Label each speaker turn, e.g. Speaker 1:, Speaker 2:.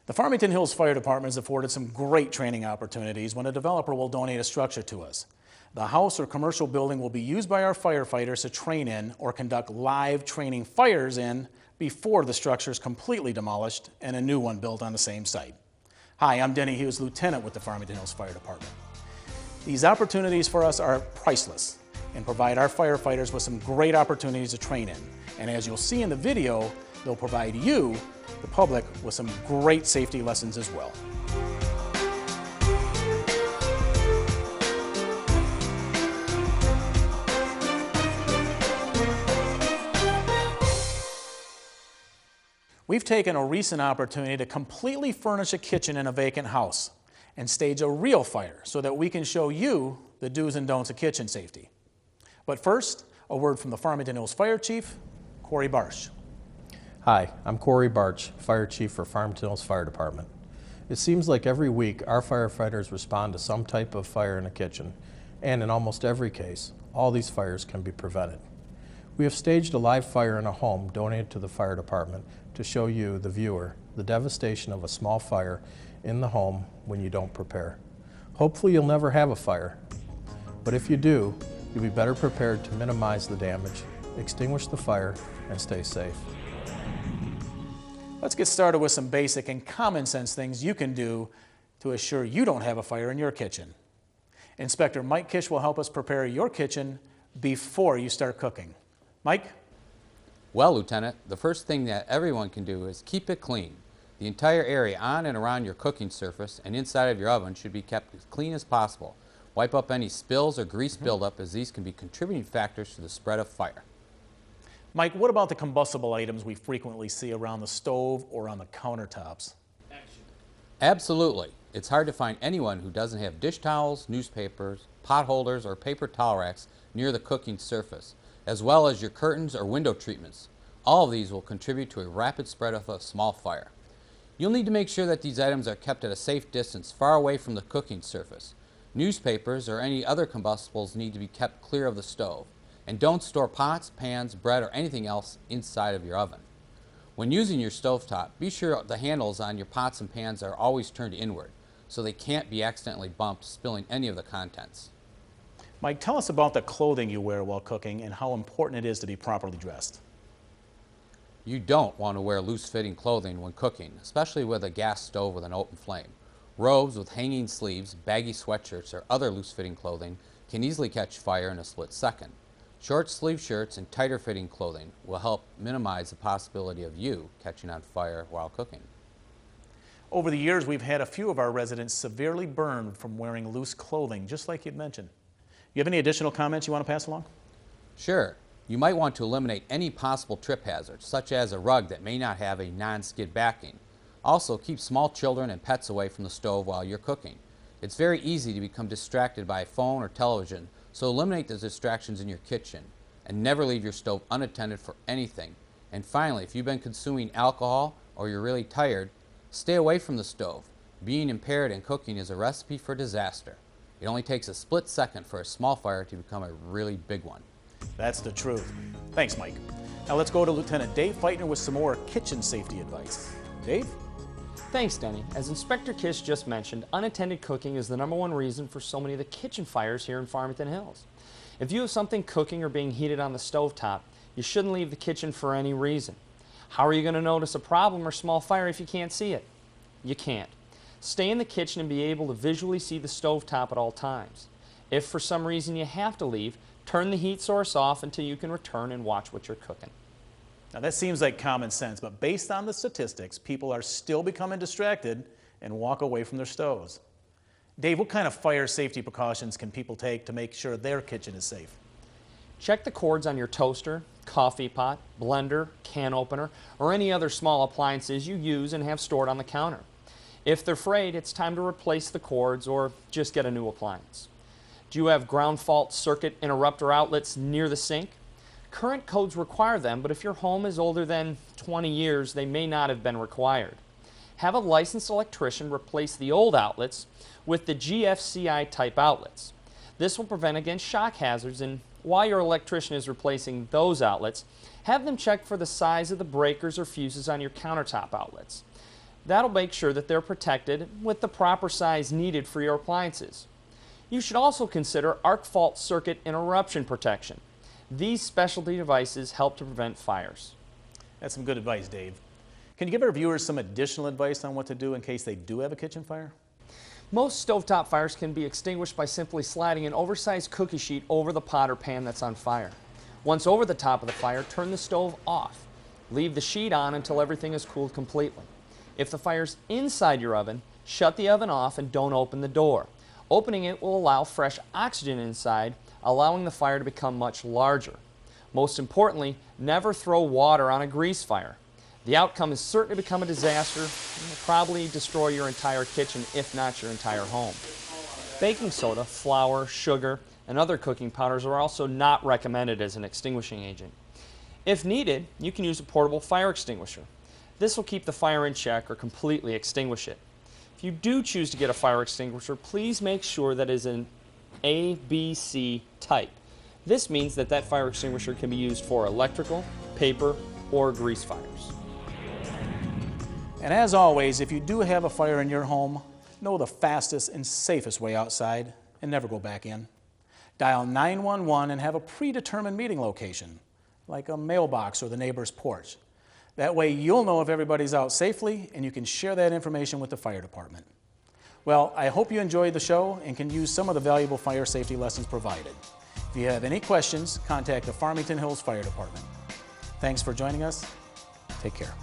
Speaker 1: The Farmington Hills Fire Department has afforded some great training opportunities when a developer will donate a structure to us. The house or commercial building will be used by our firefighters to train in or conduct live training fires in before the structure is completely demolished and a new one built on the same site. Hi, I'm Denny Hughes, Lieutenant with the Farmington Hills Fire Department. These opportunities for us are priceless and provide our firefighters with some great opportunities to train in. And as you'll see in the video, they'll provide you, the public, with some great safety lessons as well. We've taken a recent opportunity to completely furnish a kitchen in a vacant house and stage a real fire so that we can show you the do's and don'ts of kitchen safety. But first, a word from the Farmington Hills Fire Chief, Corey Barsh.
Speaker 2: Hi, I'm Corey Barch, Fire Chief for Farmington Hills Fire Department. It seems like every week our firefighters respond to some type of fire in a kitchen, and in almost every case, all these fires can be prevented. We have staged a live fire in a home donated to the fire department to show you, the viewer, the devastation of a small fire in the home when you don't prepare. Hopefully you'll never have a fire, but if you do, you'll be better prepared to minimize the damage, extinguish the fire, and stay safe.
Speaker 1: Let's get started with some basic and common sense things you can do to assure you don't have a fire in your kitchen. Inspector Mike Kish will help us prepare your kitchen before you start cooking. Mike?
Speaker 3: Well, Lieutenant, the first thing that everyone can do is keep it clean. The entire area on and around your cooking surface and inside of your oven should be kept as clean as possible. Wipe up any spills or grease buildup, as these can be contributing factors to the spread of fire.
Speaker 1: Mike, what about the combustible items we frequently see around the stove or on the countertops?
Speaker 3: Absolutely. It's hard to find anyone who doesn't have dish towels, newspapers, pot holders, or paper towel racks near the cooking surface, as well as your curtains or window treatments. All of these will contribute to a rapid spread of a small fire. You'll need to make sure that these items are kept at a safe distance far away from the cooking surface. Newspapers or any other combustibles need to be kept clear of the stove. And don't store pots, pans, bread, or anything else inside of your oven. When using your stovetop, be sure the handles on your pots and pans are always turned inward so they can't be accidentally bumped, spilling any of the contents.
Speaker 1: Mike, tell us about the clothing you wear while cooking and how important it is to be properly dressed.
Speaker 3: You don't want to wear loose-fitting clothing when cooking, especially with a gas stove with an open flame. Robes with hanging sleeves, baggy sweatshirts, or other loose-fitting clothing can easily catch fire in a split second. Short sleeve shirts and tighter fitting clothing will help minimize the possibility of you catching on fire while cooking.
Speaker 1: Over the years, we've had a few of our residents severely burned from wearing loose clothing, just like you'd mentioned. You have any additional comments you want to pass along?
Speaker 3: Sure. You might want to eliminate any possible trip hazards, such as a rug that may not have a non-skid backing. Also, keep small children and pets away from the stove while you're cooking. It's very easy to become distracted by a phone or television, so eliminate the distractions in your kitchen and never leave your stove unattended for anything. And finally, if you've been consuming alcohol or you're really tired, stay away from the stove. Being impaired in cooking is a recipe for disaster. It only takes a split second for a small fire to become a really big one.
Speaker 1: That's the truth. Thanks, Mike. Now let's go to Lieutenant Dave Feitner with some more kitchen safety advice. Dave?
Speaker 4: Thanks, Denny. As Inspector Kish just mentioned, unattended cooking is the #1 reason for so many of the kitchen fires here in Farmington Hills. If you have something cooking or being heated on the stovetop, you shouldn't leave the kitchen for any reason. How are you going to notice a problem or small fire if you can't see it? You can't. Stay in the kitchen and be able to visually see the stovetop at all times. If for some reason you have to leave, turn the heat source off until you can return and watch what you're cooking.
Speaker 1: Now that seems like common sense, but based on the statistics, people are still becoming distracted and walk away from their stoves. Dave, what kind of fire safety precautions can people take to make sure their kitchen is safe?
Speaker 4: Check the cords on your toaster, coffee pot, blender, can opener, or any other small appliances you use and have stored on the counter. If they're frayed, it's time to replace the cords or just get a new appliance. Do you have ground fault circuit interrupter outlets near the sink? Current codes require them, but if your home is older than 20 years, they may not have been required. Have a licensed electrician replace the old outlets with the GFCI type outlets. This will prevent against shock hazards, and while your electrician is replacing those outlets, have them check for the size of the breakers or fuses on your countertop outlets. That'll make sure that they're protected with the proper size needed for your appliances. You should also consider arc fault circuit interruption protection. These specialty devices help to prevent fires.
Speaker 1: That's some good advice, Dave. Can you give our viewers some additional advice on what to do in case they do have a kitchen fire?
Speaker 4: Most stovetop fires can be extinguished by simply sliding an oversized cookie sheet over the pot or pan that's on fire. Once over the top of the fire, turn the stove off. Leave the sheet on until everything is cooled completely. If the fire's inside your oven, shut the oven off and don't open the door. Opening it will allow fresh oxygen inside, allowing the fire to become much larger. Most importantly, never throw water on a grease fire. The outcome is certain to become a disaster and will probably destroy your entire kitchen, if not your entire home. Baking soda, flour, sugar, and other cooking powders are also not recommended as an extinguishing agent. If needed, you can use a portable fire extinguisher. This will keep the fire in check or completely extinguish it. If you do choose to get a fire extinguisher, please make sure that it is an ABC type. This means that that fire extinguisher can be used for electrical, paper, or grease fires.
Speaker 1: And as always, if you do have a fire in your home, know the fastest and safest way outside and never go back in. Dial 911 and have a predetermined meeting location, like a mailbox or the neighbor's porch. That way you'll know if everybody's out safely and you can share that information with the fire department. Well, I hope you enjoyed the show and can use some of the valuable fire safety lessons provided. If you have any questions, contact the Farmington Hills Fire Department. Thanks for joining us. Take care.